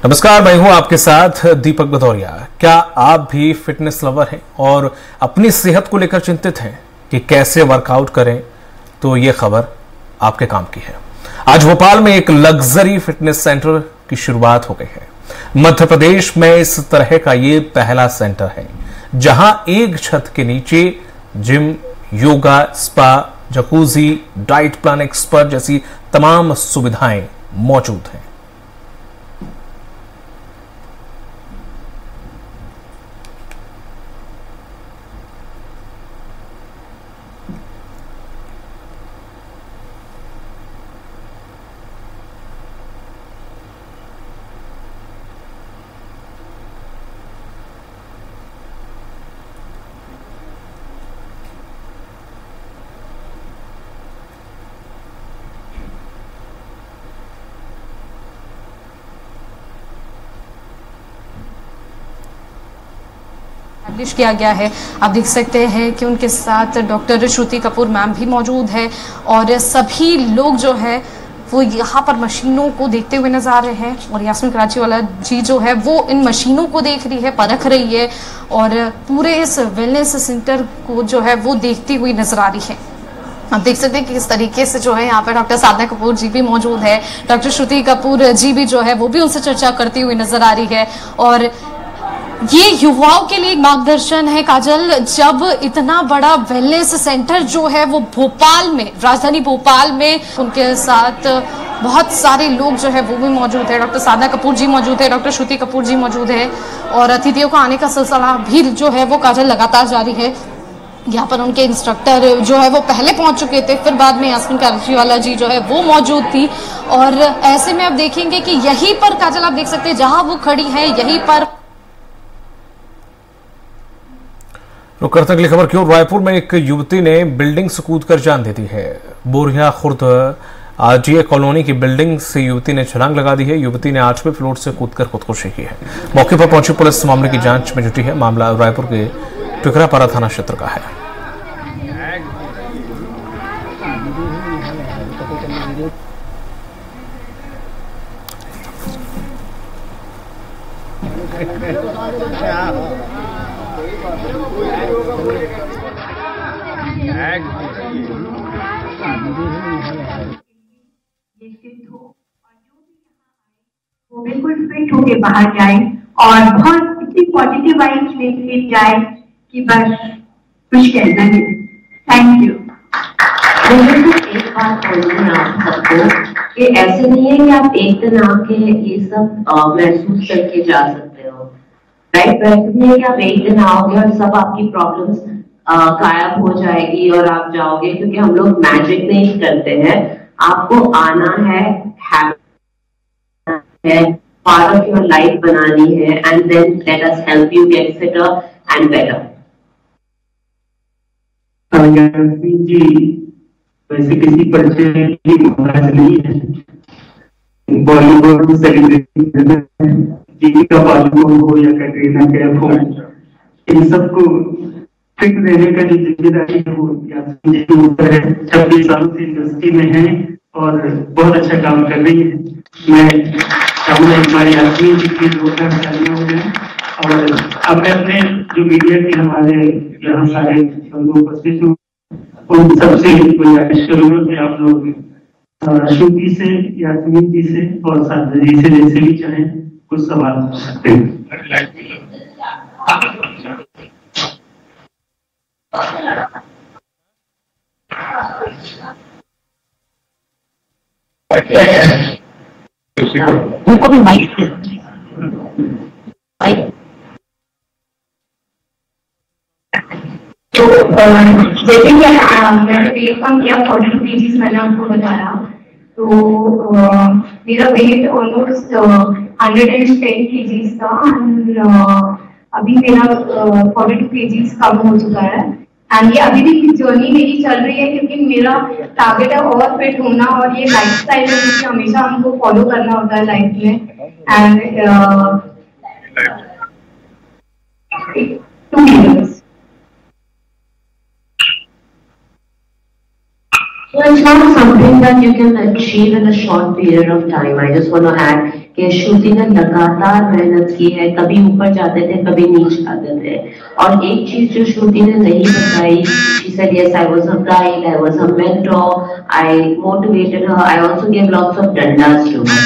नमस्कार, मैं हूं आपके साथ दीपक भदौरिया। क्या आप भी फिटनेस लवर हैं और अपनी सेहत को लेकर चिंतित हैं कि कैसे वर्कआउट करें? तो ये खबर आपके काम की है। आज भोपाल में एक लग्जरी फिटनेस सेंटर की शुरुआत हो गई है। मध्य प्रदेश में इस तरह का ये पहला सेंटर है जहां एक छत के नीचे gym, yoga, spa, jacuzzi, diet plan expert जैसी तमाम सुविधाएं मौजूद हैं। एस्टैब्लिश किया गया है। आप देख सकते हैं कि उनके साथ डॉक्टर श्रुति कपूर मैम भी मौजूद है और सभी लोग जो है वो यहाँ पर मशीनों को देखते हुए नजर आ रहे हैं। और यास्मीन कराची वाला जी जो है वो इन मशीनों को देख रही है, परख रही है और पूरे इस वेलनेस सेंटर को जो है वो देखती हुई नजर आ रही है। आप देख सकते हैं कि किस तरीके से जो है यहाँ पर डॉक्टर साधना कपूर जी भी मौजूद है, डॉक्टर श्रुति कपूर जी भी जो है वो भी उनसे चर्चा करती हुई नजर आ रही है। और ये युवाओं के लिए एक मार्गदर्शन है काजल, जब इतना बड़ा वेलनेस सेंटर जो है वो भोपाल में, राजधानी भोपाल में, उनके साथ बहुत सारे लोग जो है वो भी मौजूद है। डॉक्टर साधना कपूर जी मौजूद है, डॉक्टर श्रुति कपूर जी मौजूद है और अतिथियों को आने का सिलसिला भी जो है वो काजल लगातार जारी है। यहाँ पर उनके इंस्ट्रक्टर जो है वो पहले पहुंच चुके थे, फिर बाद में यास्मीन कराची वाला जी जो है वो मौजूद थी। और ऐसे में आप देखेंगे कि यहीं पर काजल आप देख सकते हैं जहां वो खड़ी है यहीं पर। तो करते अगली खबर की ओर। रायपुर में एक युवती ने बिल्डिंग से कूदकर जान दे दी है। बोरिया खुर्द आरजीए कॉलोनी की बिल्डिंग से युवती ने छलांग लगा दी है। युवती ने 8वें फ्लोर से कूदकर खुदकुशी की है। मौके पर पहुंची पुलिस मामले की जांच में जुटी है। मामला रायपुर के टिकरापारा थाना क्षेत्र का है। वो बिल्कुल फिट होके बाहर जाए और बहुत इतनी पॉजिटिव वाइब्स लेके जाए कि बस कुछ कहना नहीं। Thank you. एक बात बोलूँ मैं आप सबको कि ऐसे नहीं है कि आप एक दिन आके ये सब महसूस करके जा सकते हो, राइट? वैसे नहीं है कि आप एक दिन आओगे और सब आपकी प्रॉब्लम्स गायब हो जाएगी और आप जाओगे, क्योंकि हम लोग मैजिक नहीं करते हैं। आपको आना है, पार्ट ऑफ योर लाइफ बनानी है, and then let us help you get fitter and better. जी वैसे किसी परिचय की महाराज नहीं है। बॉलीवुड सेलिब्रिटी दीपिका पादुकोण हो या कैटरीना कैफ हो, इन सबको फिट देने का जो जिम्मेदारी है वो यास्मीन के ऊपर है। 26 सालों से इंडस्ट्री में है और बहुत अच्छा काम कर रही है। मैं चाहूंगा हमारी यास्मीन जी की जोरदार तालियां हो जाए। और अब मैं अपने जो मीडिया के हमारे यहाँ सारे लोग उपस्थित हूँ उन सबसे गुजारिश करूंगा कि आप लोग श्रुति से, यास्मीन जी से और साधना जी से जैसे भी चाहें कुछ सवाल पूछ सकते हैं। उनको भी माइक तो जैसे कि मैंने वेट कम किया 42 kgs मैंने आपको बताया। तो मेरा वेट ऑलमोस्ट 110 kgs था और अभी मेरा 42 kgs कम हो चुका है। एंड ये अभी भी जर्नी मेरी चल रही है, क्योंकि मेरा टारगेट है और फिट होना और ये लाइफस्टाइल है जिसे हमेशा हमको फॉलो करना होता है लाइफ में। And 2 years। So it's not something that you can achieve in a short period of time. I just want to add, कि श्रुति ने लगातार मेहनत की है, कभी ऊपर जाते थे कभी नीचे आते थे। और एक चीज जो श्रुति ने नहीं बताई, she said yes I was her guide, I was her mentor, I motivated her, I also gave lots of Dundas to her।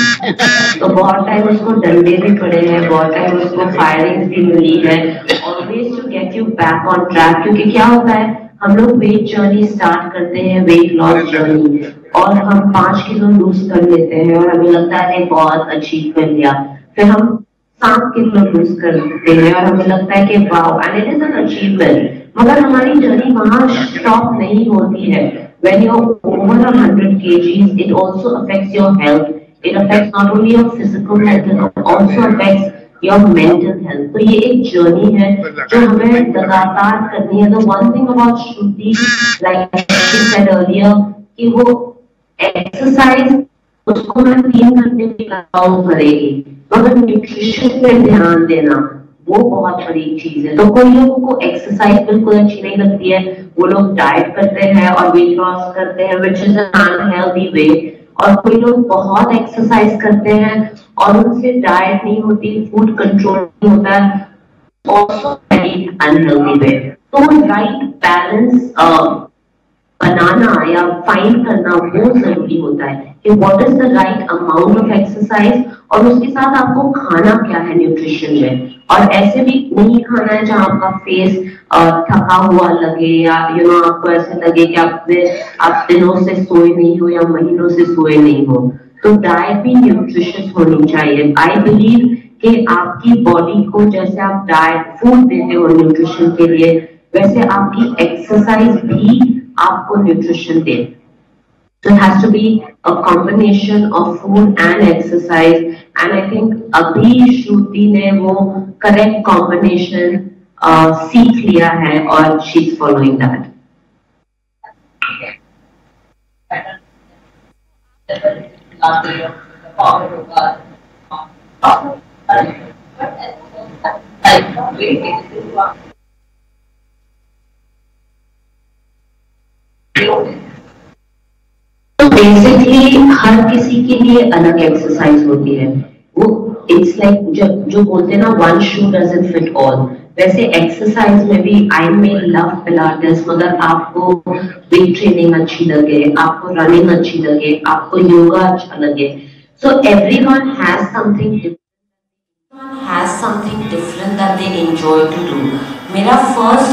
तो बहुत टाइम उसको डंडे भी पड़े हैं, बहुत टाइम उसको फायरिंग भी मिली है, always to get you back on track। क्योंकि क्या होता है, हम लोग वेट जर्नी स्टार्ट करते हैं, वेट लॉस जर्नी, और हम 5 किलो लूज कर लेते हैं और हमें लगता है बहुत अचीव कर लिया। फिर हम 7 किलो लूज करते हैं और हमें लगता है कि wow, and it is an achievement. मगर हमारी जर्नी वहां स्टॉप नहीं होती है। When you're over 100 kgs, it also affects your health. It affects not only your physical health, it also affects your mental health। तो ये एक जर्नी है जो हमें लगातार करनी है। The one thing about Shruti, like she said earlier, कि वो एक्सरसाइज उसको मैं 3 घंटे लगाऊं करेगी, मगर न्यूट्रिशन पे ध्यान देना वो बहुत बड़ी चीज है। तो कोई लोगों को एक्सरसाइज बिल्कुल अच्छी नहीं लगती है, वो लोग डाइट करते हैं और वेट लॉस करते हैं, व्हिच इज एन अनहेल्दी वे। और कोई लोग बहुत एक्सरसाइज करते हैं और उनसे डाइट नहीं होती, फूड कंट्रोल नहीं होता है, ऑल्सो वेरी अनहेल्दी वे। तो राइट बैलेंस बनाना या फाइंड करना वो जरूरी होता है कि what is the right amount of exercise, और उसके साथ आपको खाना क्या है न्यूट्रिशन में। और ऐसे भी नहीं खाना है जहां आपका फेस थका हुआ लगे या आपको ऐसे लगे कि आप दिनों से सोए नहीं हो या महीनों से सोए नहीं हो। तो डाइट भी न्यूट्रिशियस होनी चाहिए। आई बिलीव कि आपकी बॉडी को जैसे आप डाइट फूड देते हो न्यूट्रिशन के लिए, वैसे आपकी एक्सरसाइज भी आपको nutrition they. So it has to be a combination of food and exercise, and I think अभी श्रुति ने वो correct combination सीख लिया है और she's following that. तो बेसिकली हर किसी के लिए अलग एक्सरसाइज होती है। वो इट्स लाइक जो बोलते हैं ना, one shoe doesn't fit all, वैसे एक्सरसाइज में भी आई मे लव पिलाटेस, मगर आपको वेट ट्रेनिंग अच्छी लगे, आपको रनिंग अच्छी लगे, आपको योगा अच्छा लगे। So everyone has something different that they enjoy to do. मेरा फर्स्ट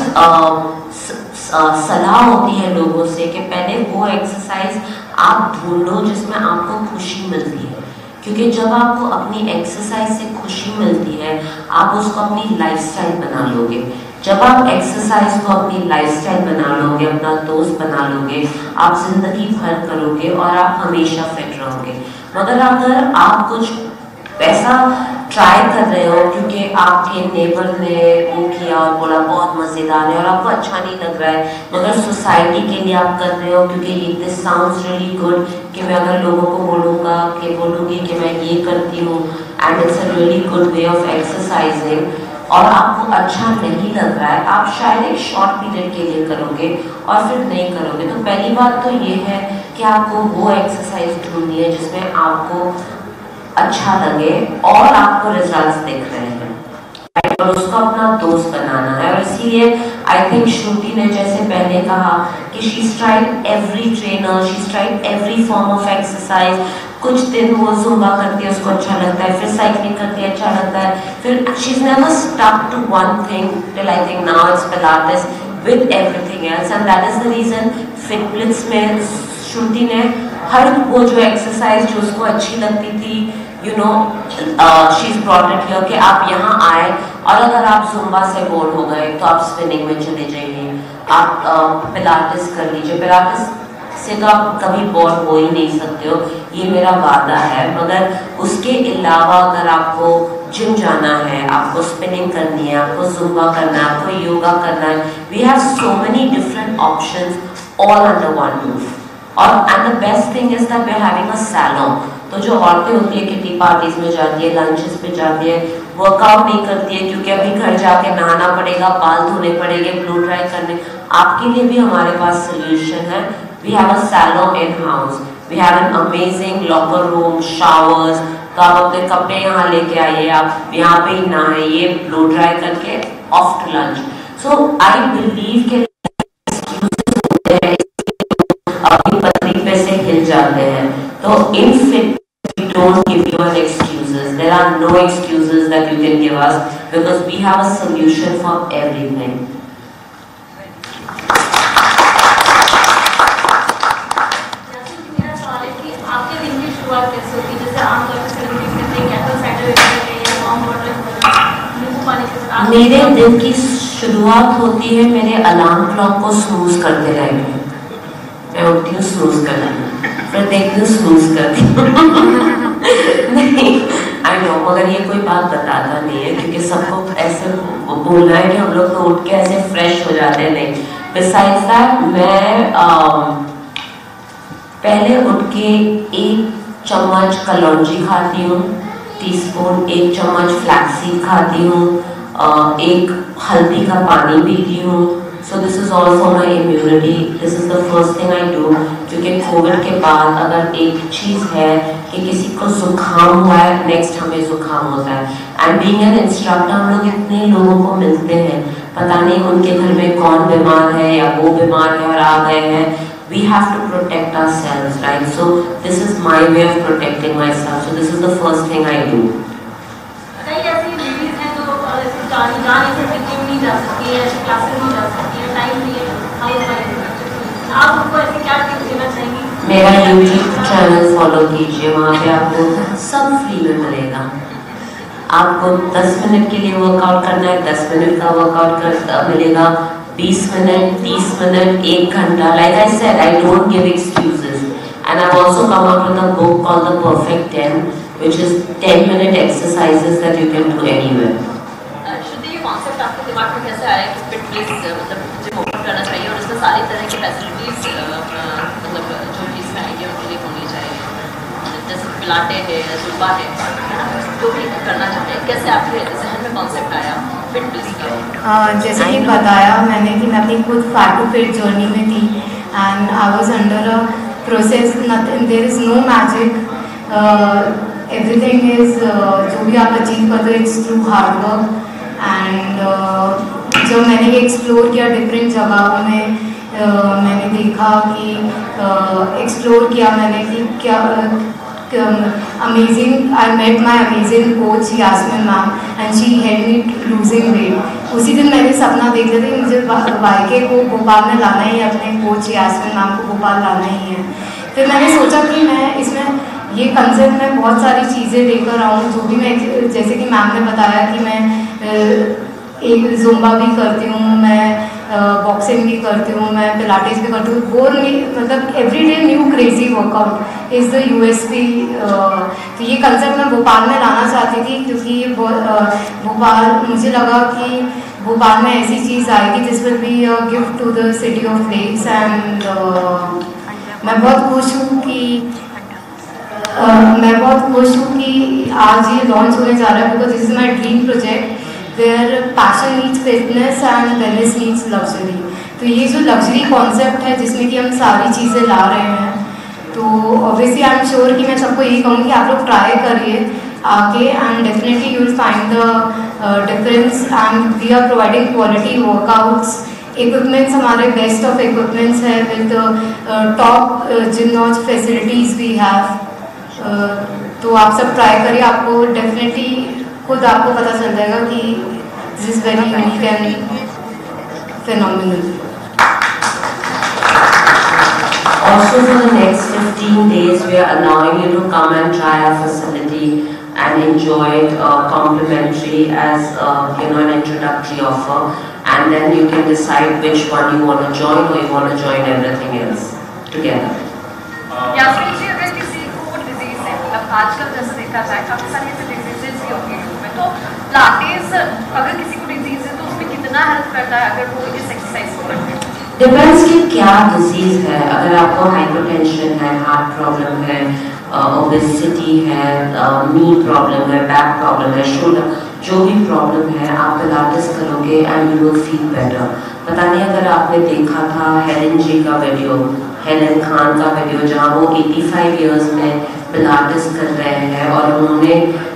सलाह होती है लोगों से कि पहले वो एक्सरसाइज आप ढूंढो जिसमें आपको खुशी मिलती है, क्योंकि जब आपको अपनी एक्सरसाइज से खुशी मिलती है आप उसको अपनी लाइफस्टाइल बना लोगे। जब आप एक्सरसाइज को अपनी लाइफस्टाइल बना लोगे, अपना दोस्त बना लोगे, आप जिंदगी भर करोगे और आप हमेशा फिट रहोगे। मगर अगर आप कुछ ऐसा ट्राई कर रहे हो क्योंकि आपके नेबर ने वो किया और बोला बहुत मज़ेदार है और आपको अच्छा नहीं लग रहा है, मगर सोसाइटी के लिए आप कर रहे हो क्योंकि दिस साउंड्स रियली गुड, कि मैं अगर लोगों को बोलूँगी कि मैं ये करती हूँ and it's a really good way of exercising, और आपको अच्छा नहीं लग रहा है, आप शायद एक शॉर्ट पीरियड के लिए करोगे और फिर नहीं करोगे। तो पहली बात तो ये है कि आपको वो एक्सरसाइज ढूंढनी है जिसमें आपको अच्छा लगे और आपको रिजल्ट्स दिख रहे हैं, और उसको अपना दोस्त बनाना है। और इसीलिए आई थिंक श्रुति ने जैसे पहले कहा कि she tried every trainer, she tried every form of exercise. कुछ दिन वो जुम्बा करती है, उसको अच्छा लगता है, फिर साइकिलिंग करती है, अच्छा लगता है, फिर she is never stuck to one thing till I think now it's pilates with everything else, and that is the reason Fitblitz में श्रुति ने हर वो जो एक्सरसाइज जो उसको अच्छी लगती थी, she is brought it here कि आप यहाँ आए, और अगर आप जुम्बा से बोर हो गए तो आप स्विमिंग में चले जाइए, आप पिलाटेस कर लीजिए। पिलाटेस से तो आप कभी बोर हो ही नहीं सकते हो, ये मेरा वादा है। मगर उसके अलावा अगर आपको जिम जाना है, आपको स्पिनिंग करनी है, आपको जुम्बा करना है, आपको योगा करना है, we have so many different options all under one roof. और and the best thing is that we are having a salon. तो जो औरतें होती है किटी पार्टीज में जाती है, लंचेस पे जाती है, वर्कआउट नहीं करती है क्योंकि अभी घर जाके नहाना पड़ेगा, बाल धोने पड़ेंगे, ब्लो ड्राई करने, आपके लिए भी हमारे पास सोल्यूशन है। We have a salon in house we have an amazing locker room, showers, तो आप अपने कपड़े यहाँ लेके आइए, आप यहाँ पे ही नहाइए, ब्लो ड्राई करके off to lunch. So I believe के अपनी पत्नी पे से हिल जाते हैं। तो इन fit we don't give you an excuses. There are no excuses that you can give us because we have a solution for everything. मेरा सवाल है कि आपके दिन की शुरुआत कैसे होती है? जैसे आमतौर पर सेलिब्रेट करते हैं एप्पल साइडर विनेगर या वार्म वाटर, नींबू पानी के साथ। मेरे दिन की शुरुआत होती है मेरे अलार्म क्लॉक को स्नूज करते रहने। मैं उठती हूँ स्नूज करने, फिर देखती हूँ स्नूज करती हूँ। नहीं, आई नो, मगर ये कोई बात बताता नहीं है क्योंकि सबको ऐसे बोलना है कि हम लोग तो उठ के ऐसे फ्रेश हो जाते हैं। नहीं, बिसाइड्स दैट मैं पहले उठ के 1 चम्मच कलौंजी खाती हूँ, टीस्पून 1 चम्मच फ्लैक्सीड खाती हूँ, 1 हल्दी का पानी पीती हूँ। So this is all for my immunity. This is the first thing I do. क्योंकि कोविड के बाद अगर एक चीज़ है कि किसी को जुकाम हुआ है, नेक्स्ट हमें जुकाम होता है। एंड बीइंग एन इंस्ट्रक्टर हम लोग इतने लोगों को मिलते हैं, पता नहीं उनके घर में कौन बीमार है या वो बीमार है और आ गए हैं। We have to protect ourselves, right? So this is my way of protecting myself. So this is the first thing I do. नहीं जा सकती है, क्लासेस नहीं जा सकती है, टाइम नहीं है, आप उनको ऐसे क्या टिप्स देना चाहेंगी? मेरा यूट्यूब चैनल फॉलो कीजिए, वहाँ पे आपको सब फ्री में मिलेगा। आपको 10 मिनट के लिए वर्कआउट करना है, 10 मिनट का वर्कआउट मिलेगा, 20 मिनट, 30 मिनट, 1 घंटा। Like I said, I don't give excuses and I have also come out with a book called the perfect 10 which is 10 minute exercises that you can do anywhere. Concept आपके दिमाग में कैसे आया कि fit place मतलब gym open करना चाहिए और इसमें सारी तरह की फैसिलिटीज मतलब जो भी इसमें आएंगे उनके लिए होनी चाहिए, जैसे पिलाटे है, जुम्बा है, जो भी करना चाहते हैं, कैसे आपके जहन में कॉन्सेप्ट आया फिट प्लेस का? जैसे कि बताया मैंने कि मैं अपनी खुद फैट टू फिट जर्नी में थी and I was under a process, there is no magic, everything is जो भी आप अचीव करते हो it's through hard work. And जब मैंने ये एक्सप्लोर किया डिफरेंट जगहों में, मैंने देखा कि एक्सप्लोर किया मैंने कि क्या amazing, I met my amazing coach Yasmin ma'am and she help me losing weight. उसी दिन मैंने सपना देख लिया था कि मुझे वाईके को भोपाल में लाना ही है, अपने कोच यास्मिन मैम को भोपाल लाना ही है। फिर मैंने सोचा कि मैं इसमें ये कंसेप्ट में बहुत सारी चीज़ें लेकर आऊँ, जो भी मैं, जैसे कि मैम ने बताया कि मैं एक जुम्बा भी करती हूँ, मैं बॉक्सिंग भी करती हूँ, मैं पिलाटेस भी करती हूँ, वो मतलब everyday new crazy workout is the USP। तो ये कंसेप्ट मैं भोपाल में लाना चाहती थी क्योंकि भोपाल, मुझे लगा कि भोपाल में ऐसी चीज़ आएगी जिस will be a gift to the city of lakes. And मैं बहुत खुश हूँ कि आज ये लॉन्च होने जा रहा है because this is my dream project where passion needs fitness and wellness needs luxury. तो ये जो लग्जरी कॉन्सेप्ट है जिसमें कि हम सारी चीज़ें ला रहे हैं, तो ऑब्वियसली आई एम श्योर कि मैं सबको यही कहूँगी कि आप लोग ट्राई करिए आके and definitely you will find the difference. And we are providing quality workouts, equipments हमारे बेस्ट ऑफ इक्विपमेंट्स है with top gym notch facilities we have. तो आप सब ट्राई करिए, आपको डेफिनेटली खुद आपको पता चल जाएगा कि this is very unique and phenomenal. Also for the next 15 days we are allowing you to come and try our facility and enjoy it complimentary as an introductory offer, and then you can decide which one you want to join or you want to join everything else together. Yasmeen ji, अगर किसी को disease है, मतलब आजकल जैसे देखा जाए काफी सारी ऐसे डिजीजेस भी होती हैं में, तो पिलाटेस अगर किसी को डिजीज है तो उसमें कितना हेल्प करता है अगर वो इस एक्सरसाइज को करते हैं? डिपेंड्स कि क्या डिजीज है। अगर आपको हाइपरटेंशन है, हार्ट प्रॉब्लम है, ओबेसिटी है, नी प्रॉब्लम है, बैक प्रॉब्लम है, शोल्डर, जो भी प्रॉब्लम है आप पिलाटेस करोगे and you will feel better. पता नहीं अगर आपने देखा था हेलेन जी का वीडियो, हेलन खान का वीडियो जहाँ वो 85 इयर्स में पिलाटेस कर रहे हैं और उन्होंने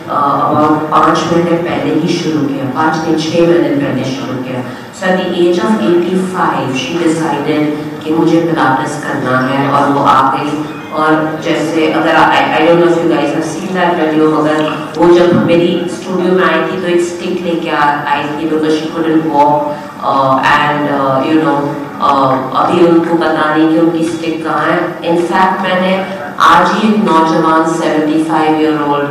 अबाउट 5 महीने पहले ही शुरू किया, 5 नहीं 6 महीने पहले शुरू किया। So at the age of 85 she decided कि मुझे पिलाटेस करना है और वो आ गई। और जैसे अगर I don't know if you guys have seen that video, मगर वो जब मेरी स्टूडियो में आई थी तो एक स्टिक लेके आई थी because she couldn't walk and you know अभी उनको पता नहीं कि उनकी स्टिक कहाँ है। इनफैक्ट मैंने आज ही एक नौजवान 75 ईयर ओल्ड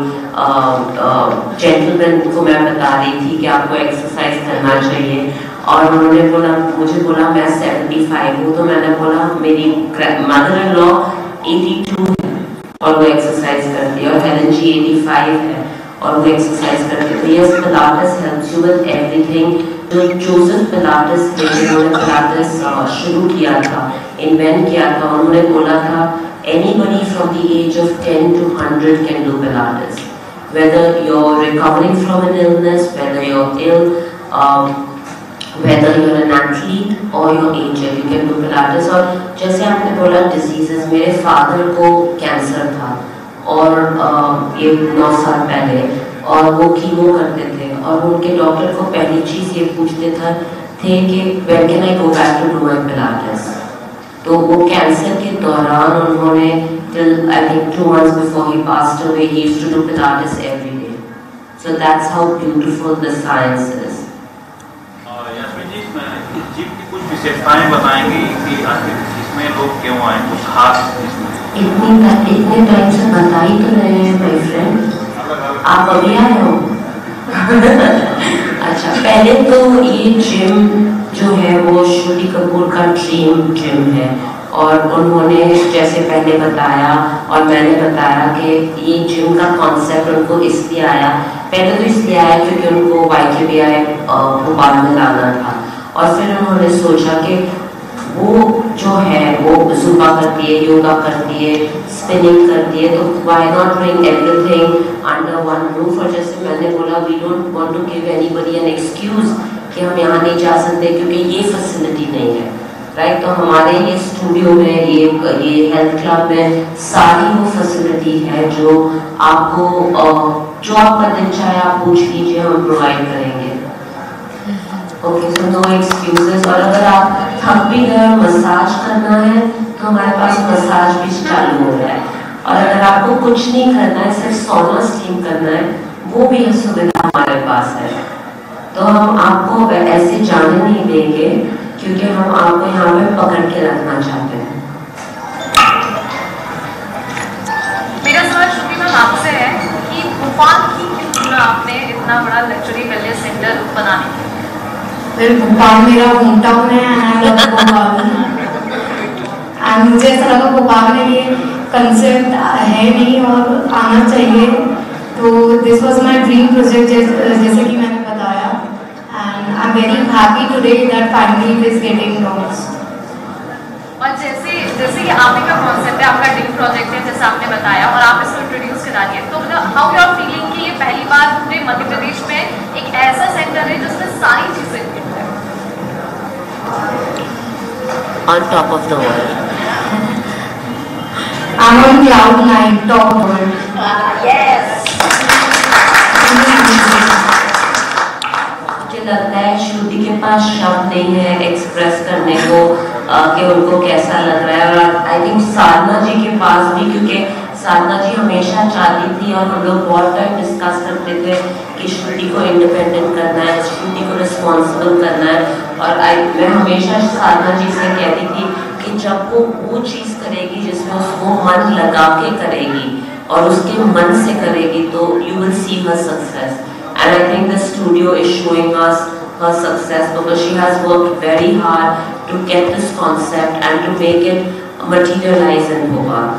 जेंटलमैन को मैं बता रही थी कि आपको एक्सरसाइज करना चाहिए और उन्होंने बोला, मुझे बोला मैं 75 हूँ, तो मैंने बोला मेरी मदर इन लॉ 82 है और वो एक्सरसाइज करती है और हेलन जी 85 है और वो एक्सरसाइज करती है। तो yes, Pilates helps you with everything. जो जोसेफ पिलाटेस थे जिन्होंने पिलाटेस शुरू किया था, इन्वेंट किया था, उन्होंने बोला था anybody from the age of 10 to 100 can do Pilates, whether you're recovering from an illness, whether you're ill, whether you're an athlete or you're aged, you can do Pilates। और जैसे आपने बोला डिजीजेस, मेरे फादर को cancer था और ये 9 साल पहले, और वो कीमो करते थे और उनके डॉक्टर को पहली चीज़ ये पूछते थे कि when can I go back to do my Pilates। तो वो कैंसर के दौरान उन्होंने till I think 2 months before he passed away, he used to do Pilates every day। So that's how beautiful the science is। Yasmin जी, इस gym की कुछ विशेषताएं बताएंगी कि आखिर इसमें लोग क्यों आए, कुछ खास इसमें? इतने टाइम से बता ही तो रहे हैं माय फ्रेंड, आप अभी आए हो। अच्छा, पहले तो ये जिम जो है वो श्रुति कपूर का ड्रीम जिम है और उन्होंने जैसे पहले बताया और मैंने बताया कि ये जिम का कॉन्सेप्ट उनको इसलिए आया, पहले तो इसलिए आया क्योंकि उनको YKBI भोपाल में लाना था और फिर उन्होंने सोचा कि वो जो है वो जुम्बा करती है, योगा करती है, स्पिनिंग करती है, तो why not bring everything under one roof. और जैसे मैंने बोला, we don't want to give anybody an excuse कि हम यहाँ नहीं जा सकते क्योंकि ये फैसिलिटी नहीं है, राइट। तो हमारे ये स्टूडियो में, ये हेल्थ क्लब में सारी वो फैसिलिटी है जो आपको जो आपका दिल चाहे आप पूछ लीजिए, हम प्रोवाइड करेंगे। Okay, so no excuses. और अगर आप थक भी गए, मसाज करना है तो हमारे पास मसाज भी चालू हो रहा है। और अगर आपको कुछ नहीं करना है, सिर्फ सोना स्टीम करना है, वो भी सुविधा हमारे पास है। तो हम आपको ऐसे जाने नहीं देंगे क्योंकि हम आपको यहाँ पे पकड़ के रखना चाहते हैं। मेरा सवाल श्रुति मैम आपसे है कि भोपाल की क्यों चुना आपने इतना बड़ा लग्जरी वेलनेस सेंटर बनाने के लिए? भोपाल मेरा होम टाउन है एंड मुझे ऐसा लगा भोपाल में ये कंसेप्ट है नहीं और आना चाहिए, तो this was my dream project जैसे कि मैंने बताया and I am very happy today that finally it is getting launched. और जैसे ये आप ही का कॉन्सेप्ट है, आपका ड्रीम प्रोजेक्ट है जैसे आपने बताया और आप इसको इंट्रोड्यूस करा दिए, तो मतलब हाउ यू आर फीलिंग कि ये पहली बार पूरे मध्य प्रदेश में एक ऐसा सेंटर है जिसमें सारी चीजें On top of the world। I'm on cloud 9, top world। Yes। मुझे लगता है श्रुति के पास शब्द नहीं है एक्सप्रेस करने को कि उनको कैसा लग रहा है। और आई थिंक साधना जी के पास भी, क्योंकि साधना जी हमेशा चाहती थी और हम लोग बहुत टाइम डिस्कस करते थे कि श्रुति को इंडिपेंडेंट करना है, श्रुति को रिस्पॉन्सिबल करना है। और मैं हमेशा साधना जी से कहती थी कि जब वो चीज़ करेगी जिसमें उसको मन लगा के करेगी और उसके मन से करेगी तो you will see her success. And I think the studio is showing us her success because she has worked very hard to get this concept and to make it materialize in Bhopal।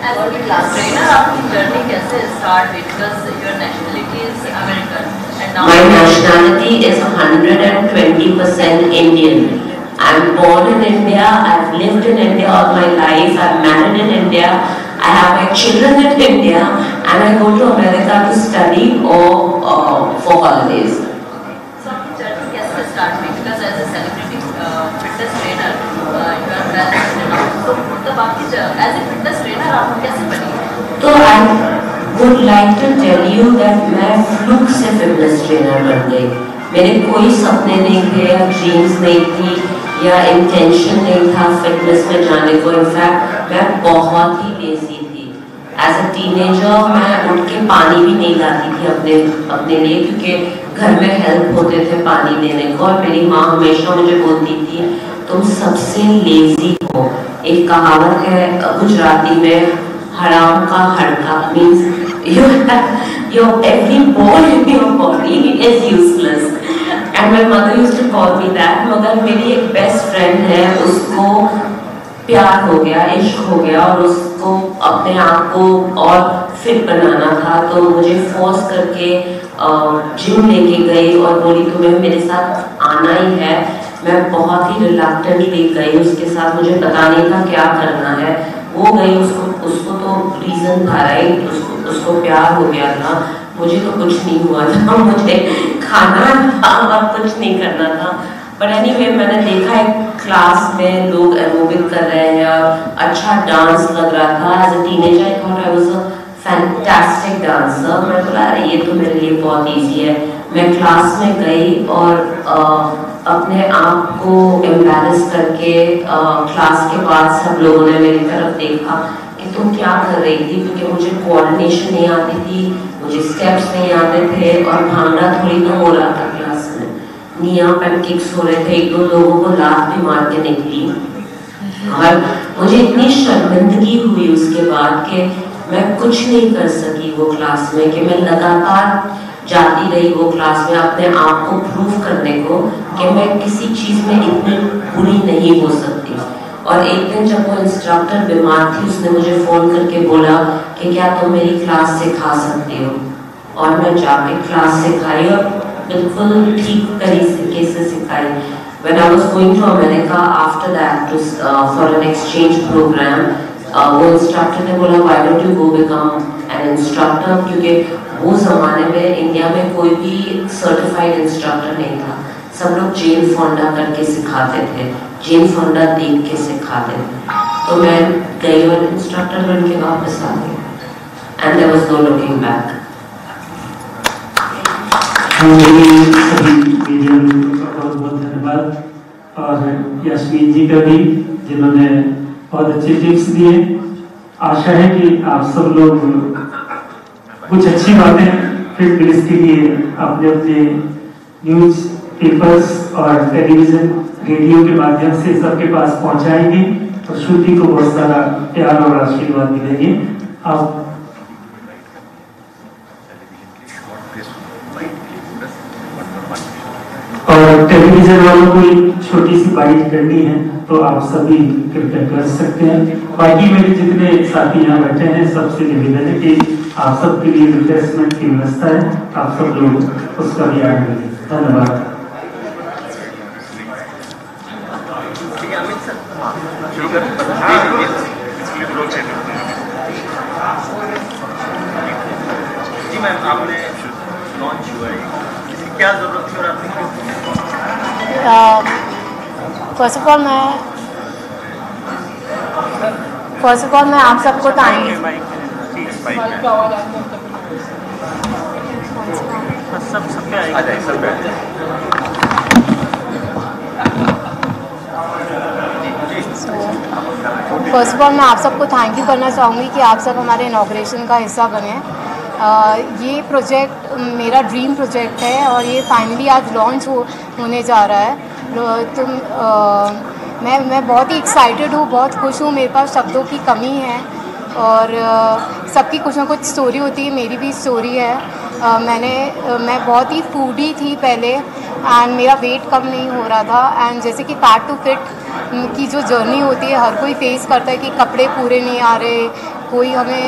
As a class trainer, आपकी journey कैसे start हुई? Because your nationality is American and now my nationality is 120% Indian। I'm born in India, I've lived in India all my life, I'm married in India, I have my children in India, and I go to America to study or for holidays। So आपकी journey कैसे start हुई? Because as a celebrity fitness trainer, you balance लेना, तो मतलब आपकी as a fitness trainer आप कैसे बनी? तो I would like to tell you that मैं फ्लूक से फिटनेस ट्रेनर बन गई। मेरे कोई सपने नहीं थे या ड्रीम्स नहीं थी या इंटेंशन नहीं था फिटनेस में जाने को। इनफैक्ट मैं बहुत ही लेजी थी। एज अ टीनेजर मैं उठ के पानी भी नहीं लाती थी अपने लिए, क्योंकि घर में हेल्प होते थे पानी देने को, और मेरी माँ हमेशा मुझे बोलती थी तुम सबसे लेजी हो। एक कहावत है गुजराती में, हराम का हड़का, means your every bone in your body is useless. And my mother used to call me that. मगर मेरी एक बेस्ट फ्रेंड है, उसको प्यार हो गया, इश्क हो गया, और उसको अपने आप को और फिट बनाना था, तो मुझे फोर्स करके जिम लेके गई और बोली तुम्हें मेरे साथ आना ही है। मैं बहुत ही रिलक्टेंटली गई उसके साथ, मुझे पता नहीं था क्या करना है। वो गई, उसको तो रीजन था, राइट, उसको प्यार हो गया था, मुझे तो कुछ नहीं हुआ था, मुझे खाना था और कुछ नहीं करना था। बट एनीवे मैंने देखा एक क्लास में लोग एरोबिक कर रहे हैं और अच्छा डांस लग रहा था। As a teenager I thought I was a fantastic dancer. मैं बोला अरे ये तो मेरे लिए बहुत ईजी है। मैं क्लास में गई और अपने आप को एम्बैरेस करके क्लास के बाद सब लोगों ने मेरी तरफ देखा कि तुम क्या कर रही थी, क्योंकि मुझे कोऑर्डिनेशन नहीं आती थी, मुझे स्टेप्स नहीं आते थे, और भांगड़ा थोड़ी ना हो रहा था क्लास में, नी अप एंड किक्स हो रहे थे, एक दो लोगों को लात भी मार के निकली। और मुझे इतनी शर्मिंदगी हुई उसके बाद कि मैं कुछ नहीं कर सकी वो क्लास में, कि मैं लगातार जाती रही वो क्लास में अपने आप को प्रूव करने को कि मैं किसी चीज़ में इतनी बुरी नहीं हो सकती। और एक दिन जब वो इंस्ट्रक्टर बीमार थी, उसने मुझे फ़ोन करके बोला कि क्या तुम मेरी क्लास सिखा सकती हो, और मैं जाके क्लास सिखाई और बिल्कुल ठीक तरीके से सिखाई। When I was going to America after that to for an exchange program, वो इंस्ट्रक्टर ने बोला why don't you go become an instructor, क्योंकि वो ज़माने में इंडिया में कोई भी सर्टिफाइड इंस्ट्रक्टर नहीं था, सब लोग जेन फोंडा करके सिखाते थे, जेन फोंडा देख के सिखाते थे। तो मैं गई और इंस्ट्रक्टर बन के वापस आ गई, and there was no looking back. बहुत बहुत धन्यवाद, और यशमीन जी का भी जिन्होंने बहुत अच्छे टिप्स दिए। आशा है कि आप सब लोग कुछ अच्छी बातें फिटनेस के लिए अपने अपने न्यूज पेपर्स और टेलीविजन रेडियो के माध्यम से सबके पास पहुंचाएंगे, और श्रुति को बहुत सारा प्यार और आशीर्वाद मिलेंगे। आप और टेलीविजन वालों को एक छोटी सी बाइट करनी है, तो आप सभी कृपया कर सकते हैं। बाकी मेरे जितने साथी यहाँ बैठे हैं सबसे निवेदन है कि आप सबके लिए रिफ्रेशमेंट की व्यवस्था है, आप सब लोग उसका भी आनंद लें। धन्यवाद। जी मैम, आपने लॉन्च हुआ है, इसकी क्या जरूरत थी और आपने क्यों? फर्स्ट ऑफ ऑल मैं आप सबको थैंक यू करना चाहूँगी कि आप सब हमारे इनॉग्रेशन का हिस्सा बने। ये प्रोजेक्ट मेरा ड्रीम प्रोजेक्ट है और ये फाइनली आज लॉन्च होने जा रहा है। मैं बहुत ही एक्साइटेड हूँ, बहुत खुश हूँ। मेरे पास शब्दों की कमी है और सबकी कुछ ना कुछ स्टोरी होती है, मेरी भी स्टोरी है। मैं बहुत ही फूडी थी पहले एंड मेरा वेट कम नहीं हो रहा था। एंड जैसे कि फैट टू फिट की जो जर्नी होती है हर कोई फेस करता है कि कपड़े पूरे नहीं आ रहे, कोई हमें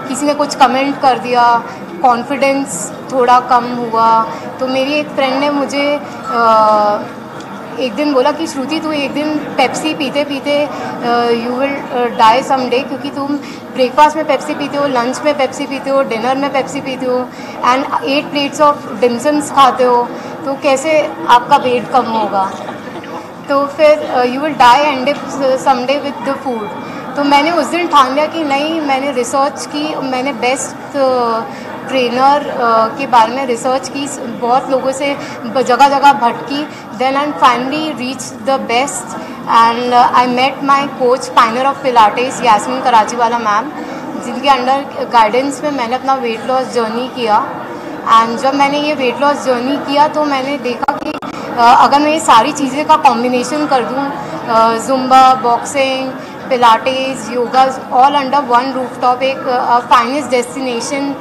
किसी ने कुछ कमेंट कर दिया, कॉन्फिडेंस थोड़ा कम हुआ। तो मेरी एक फ्रेंड ने मुझे एक दिन बोला कि श्रुति तू एक दिन पेप्सी पीते पीते यू विल डाई समडे, क्योंकि तुम ब्रेकफास्ट में पेप्सी पीते हो, लंच में पेप्सी पीते हो, डिनर में पेप्सी पीते हो एंड 8 प्लेट्स ऑफ डिमसम्स खाते हो, तो कैसे आपका वेट कम होगा। तो फिर you will die and if someday with the food. तो मैंने उस दिन ठान लिया कि नहीं, मैंने रिसर्च की, मैंने बेस्ट ट्रेनर के बारे में रिसर्च की, बहुत लोगों से जगह जगह भटकी, then I finally reach the best and I met my coach pioneer of Pilates Yasmin Karachi वाला मैम, जिनके अंडर गाइडेंस में मैंने अपना वेट लॉस जर्नी किया। एंड जब मैंने ये वेट लॉस जर्नी किया तो मैंने देखा कि अगर मैं ये सारी चीज़ें का कॉम्बिनेशन कर दूँ, zumba, boxing, pilates, yoga, all under one rooftop, एक finest destination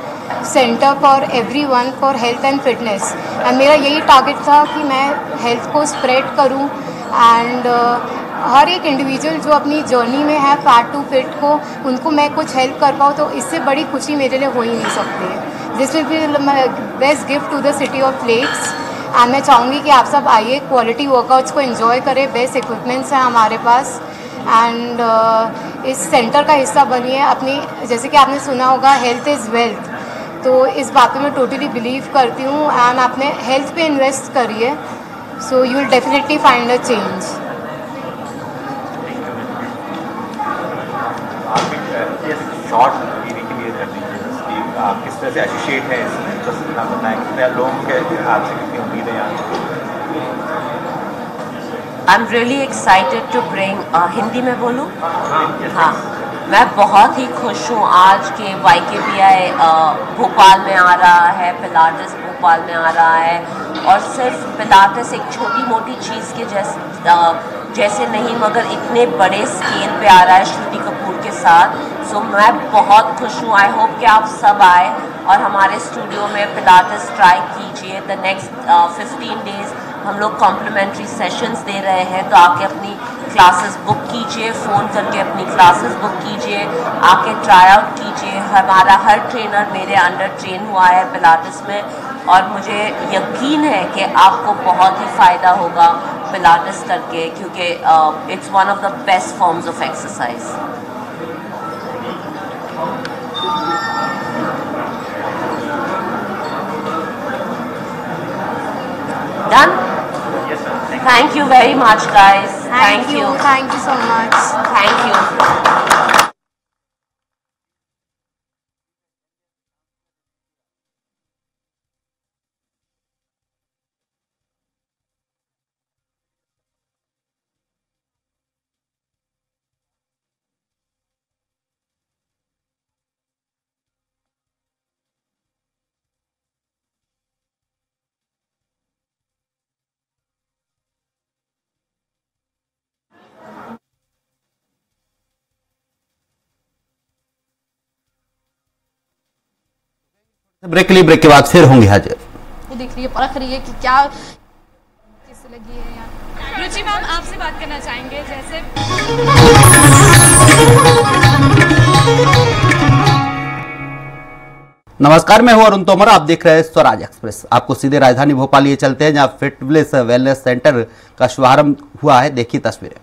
centre for everyone for health and fitness. And मेरा यही टारगेट था कि मैं हेल्थ को स्प्रेड करूं एंड हर एक इंडिविजुअल जो अपनी जर्नी में है फैट टू फिट को, उनको मैं कुछ हेल्प कर पाऊँ, तो इससे बड़ी खुशी मेरे लिए हो ही नहीं सकती है। This will be best gift to the city of lakes. And मैं चाहूँगी कि आप सब आइए, क्वालिटी वर्कआउट्स को एंजॉय करें, बेस्ट इक्विपमेंट्स हैं हमारे पास एंड इस सेंटर का हिस्सा बनिए। अपनी, जैसे कि आपने सुना होगा, हेल्थ इज़ वेल्थ, तो इस बात पे मैं टोटली बिलीव करती हूँ एंड अपने हेल्थ पे इन्वेस्ट करिए, so you will definitely find a change. Short video के लिए आप किस तरह से एसोसिएट हैं इसमें, बस इतना बताएं कितने लोगों के आपसे कितनी उम्मीद है यहाँ? I am really excited to bring, Hindi में बोलूँ? हाँ, मैं बहुत ही खुश हूँ आज के YKPI भोपाल में आ रहा है, पिलाटेस भोपाल में आ रहा है, और सिर्फ पिलाटेस एक छोटी मोटी चीज़ के जैसे नहीं, मगर इतने बड़े स्केल पे आ रहा है श्रुति कपूर के साथ। सो मैं बहुत खुश हूँ। आई होप कि आप सब आए और हमारे स्टूडियो में पिलाटेस ट्राई कीजिए। द नेक्स्ट 15 डेज़ हम लोग कॉम्प्लीमेंट्री सेशंस दे रहे हैं, तो आके अपनी क्लासेस बुक कीजिए, फ़ोन करके अपनी क्लासेस बुक कीजिए, आके ट्राई आउट कीजिए। हमारा हर ट्रेनर मेरे अंडर ट्रेन हुआ है पिलाटेस में, और मुझे यकीन है कि आपको बहुत ही फ़ायदा होगा पिलाटेस करके, क्योंकि it's one of the best forms of exercise. Done? Yes, sir. Thank you very much, guys. Thank you so much. Thank you. Break के लिए, ब्रेक के बाद फिर होंगे हाजिर। वो देख रही है, परख रही है कि क्या किससे लगी है यार। रुचि मैम, आपसे बात करना चाहेंगे। जैसे नमस्कार, मैं हूं अरुण तोमर, आप देख रहे हैं स्वराज एक्सप्रेस। आपको सीधे राजधानी भोपाल लिए चलते हैं, जहां फिटब्लिस वेलनेस सेंटर का शुभारंभ हुआ है। देखिए तस्वीरें।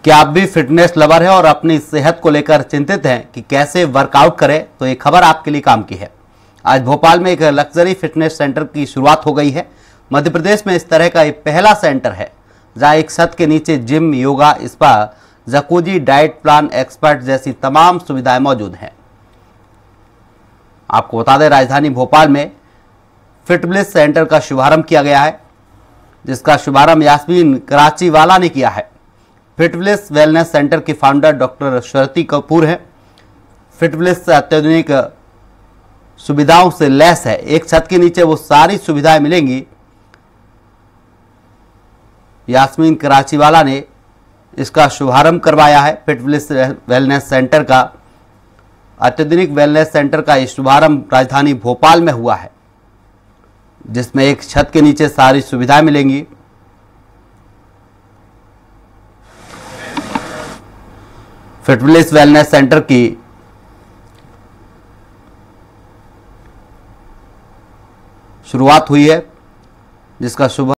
क्या आप भी फिटनेस लवर हैं और अपनी सेहत को लेकर चिंतित हैं कि कैसे वर्कआउट करें, तो ये खबर आपके लिए काम की है। आज भोपाल में एक लग्जरी फिटनेस सेंटर की शुरुआत हो गई है। मध्य प्रदेश में इस तरह का ये पहला सेंटर है जहां एक छत के नीचे gym, yoga, spa, jacuzzi, diet plan, expert जैसी तमाम सुविधाएं मौजूद हैं। आपको बता दें, राजधानी भोपाल में फिटब्लिस सेंटर का शुभारंभ किया गया है, जिसका शुभारंभ यास्मीन कराची वाला ने किया है। फिटब्लिस वेलनेस सेंटर की फाउंडर डॉक्टर श्रुति कपूर हैं। फिटब्लिस अत्याधुनिक सुविधाओं से लैस है। एक छत के नीचे वो सारी सुविधाएं मिलेंगी। यास्मीन कराचीवाला ने इसका शुभारंभ करवाया है। फिटनेस वेलनेस सेंटर का, अत्याधुनिक वेलनेस सेंटर का शुभारंभ राजधानी भोपाल में हुआ है, जिसमें एक छत के नीचे सारी सुविधाएं मिलेंगी। फिटनेस वेलनेस सेंटर की शुरुआत हुई है, जिसका शुभ